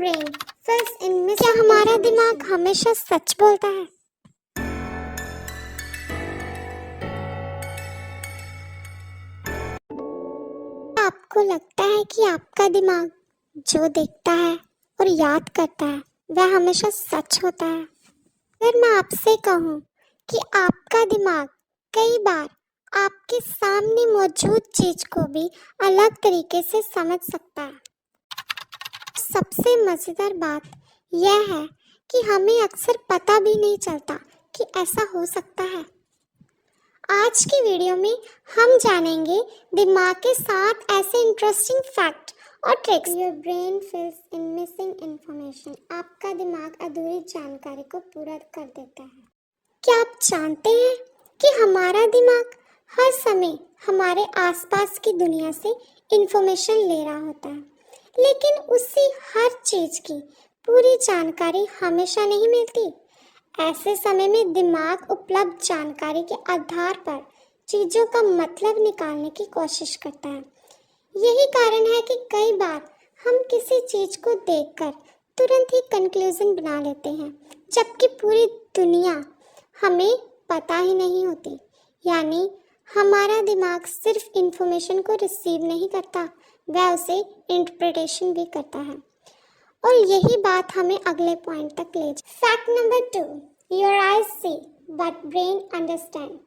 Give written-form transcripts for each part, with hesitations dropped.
brain fills in क्या हमारा दिमाग हमेशा सच बोलता है? आपको लगता है कि आपका दिमाग जो देखता है और याद करता है वह हमेशा सच होता है? अगर मैं आपसे कहूँ कि आपका दिमाग कई बार आपके सामने मौजूद चीज को भी अलग तरीके से समझ सकता है। सबसे मजेदार बात यह है कि हमें अक्सर पता भी नहीं चलता कि ऐसा हो सकता है। आज की वीडियो में हम जानेंगे दिमाग के 7 ऐसे इंटरेस्टिंग फैक्ट और tricks. Your brain fills in missing information. आपका दिमाग अधूरी जानकारी को पूरा कर देता है। क्या आप जानते हैं कि हमारा दिमाग हर समय हमारे आसपास की दुनिया से इंफॉर्मेशन ले रहा होता है, लेकिन उससे हर चीज की पूरी जानकारी हमेशा नहीं मिलती। ऐसे समय में दिमाग उपलब्ध जानकारी के आधार पर चीजों का मतलब निकालने की कोशिश करता है। यही कारण है कि कई बार हम किसी चीज को देखकर तुरंत ही कंक्लूजन बना लेते हैं, जबकि पूरी दुनिया हमें पता ही नहीं होती। यानी हमारा दिमाग सिर्फ इंफॉर्मेशन को रिसीव नहीं करता, वह उसे इंटरप्रिटेशन भी करता है। और यही बात हमें अगले पॉइंट तक ले जाए। Fact number 2, your eyes C but brain understand.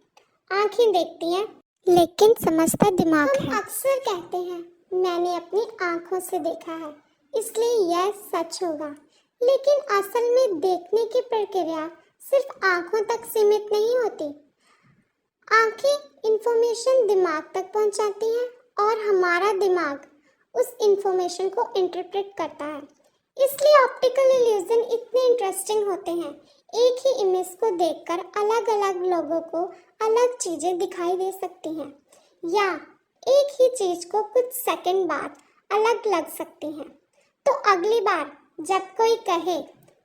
आंखें देखती हैं लेकिन समझता दिमाग है। हम अक्सर कहते हैं मैंने अपनी आंखों से देखा है इसलिए यह सच होगा, लेकिन असल में देखने की प्रक्रिया सिर्फ आंखों तक सीमित नहीं होती। आंखें इंफॉर्मेशन दिमाग तक पहुंचाती हैं और हमारा दिमाग उस इंफॉर्मेशन को इंटरप्रेट करता है। इसलिए ऑप्टिकल इल्यूजन इतने इंटरेस्टिंग होते हैं। एक ही इमेज को देखकर अलग अलग लोगों को अलग चीजें दिखाई दे सकती हैं, या एक ही चीज को कुछ सेकंड बाद अलग लग सकती हैं। तो अगली बार जब कोई कहे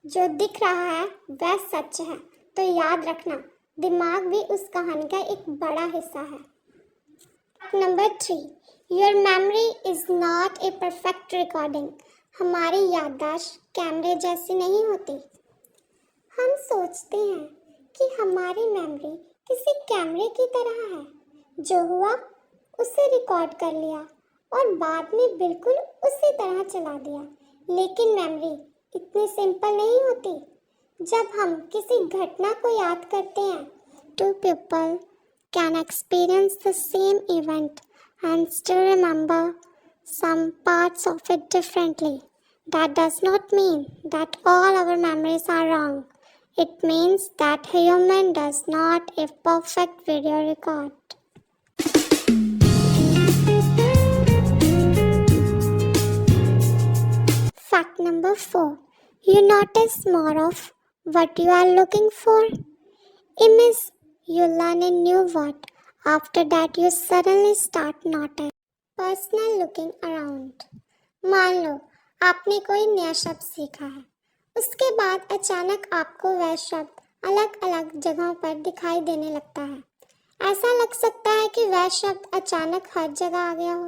जो दिख रहा है वह सच है, तो याद रखना दिमाग भी उस कहानी का एक बड़ा हिस्सा है। Number 3, your memory is not a perfect recording. हमारी याददाश्त कैमरे जैसी नहीं होती। हम सोचते हैं कि हमारी मेमोरी किसी कैमरे की तरह है, जो हुआ उसे रिकॉर्ड कर लिया और बाद में बिल्कुल उसी तरह चला दिया। लेकिन मेमोरी इतनी सिंपल नहीं होती। जब हम किसी घटना को याद करते हैं, 2 people can experience the same event and still remember some parts of it differently. That does not mean that all our memories are wrong. It means that human does not a perfect video record. Fact number 4, you notice more of what you are looking for. Image, you learn a new word. After that, you suddenly start noticing. Personal looking around. मान लो आपने कोई नया शब्द सीखा है, उसके बाद अचानक आपको वह शब्द अलग अलग जगहों पर दिखाई देने लगता है। ऐसा लग सकता है कि वह शब्द अचानक हर जगह आ गया हो,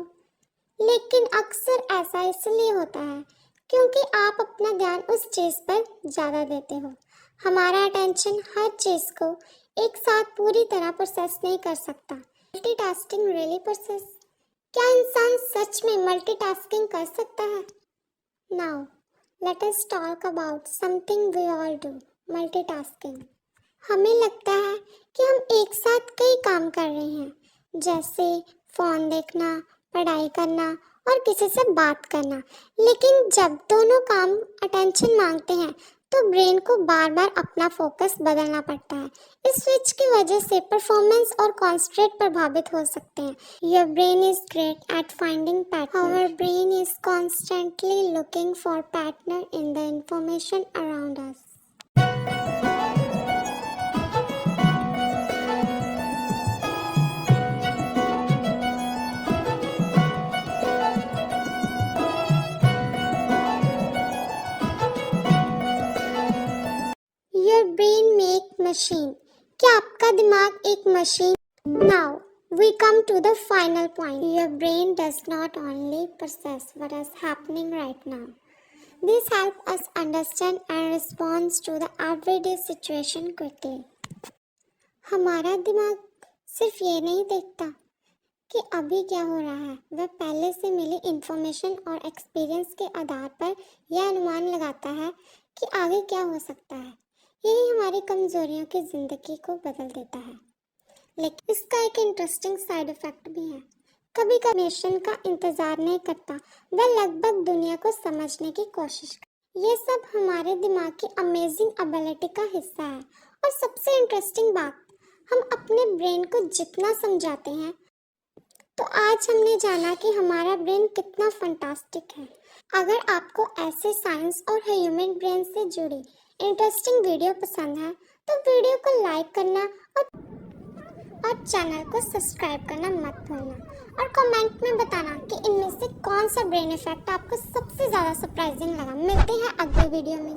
लेकिन अक्सर ऐसा इसलिए होता है क्योंकि आप अपना ध्यान उस चीज पर ज्यादा देते हो। हमारा अटेंशन हर चीज को एक साथ पूरी तरह प्रोसेस नहीं कर सकता। Multitasking really process. क्या इंसान सच में मल्टीटास्किंग कर सकता है? Now, let us talk about something we all do, multitasking. हमें लगता है कि हम एक साथ कई काम कर रहे हैं, जैसे फोन देखना, पढ़ाई करना और किसी से बात करना। लेकिन जब दोनों काम अटेंशन मांगते हैं तो ब्रेन को बार बार अपना फोकस बदलना पड़ता है। इस स्विच की वजह से परफॉर्मेंस और कॉन्सेंट्रेट प्रभावित हो सकते हैं। Your brain is great at finding pattern. Our brain is constantly looking for pattern in the information around us. Your brain make machine. क्या आपका दिमाग एक machine? Now we come to the final point. Your brain does not only process what is happening right now. These help us understand and respond to the everyday situation quickly. हमारा दिमाग सिर्फ ये नहीं देखता कि अभी क्या हो रहा है, वह पहले से मिली इंफॉर्मेशन और एक्सपीरियंस के आधार पर यह अनुमान लगाता है कि आगे क्या हो सकता है। यही हमारी कमजोरियों की जिंदगी को बदल देता है। लेकिन इसका एक इंटरेस्टिंग साइड इफेक्ट भी है। कभी कभी मिशन का इंतजार नहीं करता, वह लगभग दुनिया को समझने की कोशिश करता। ये सब हमारे दिमाग की अमेजिंग एबिलिटी का हिस्सा है। और सबसे इंटरेस्टिंग बात, हम अपने ब्रेन को जितना समझाते हैं, तो आज हमने जाना कि हमारा ब्रेन कितना फंटास्टिक है। अगर आपको ऐसे साइंस और ह्यूमन ब्रेन से जुड़ी इंटरेस्टिंग वीडियो पसंद है तो वीडियो को लाइक करना और चैनल को सब्सक्राइब करना मत भूलना। और कमेंट में बताना कि इनमें से कौन सा ब्रेन इफेक्ट आपको सबसे ज़्यादा सरप्राइजिंग लगा। मिलते हैं अगले वीडियो में।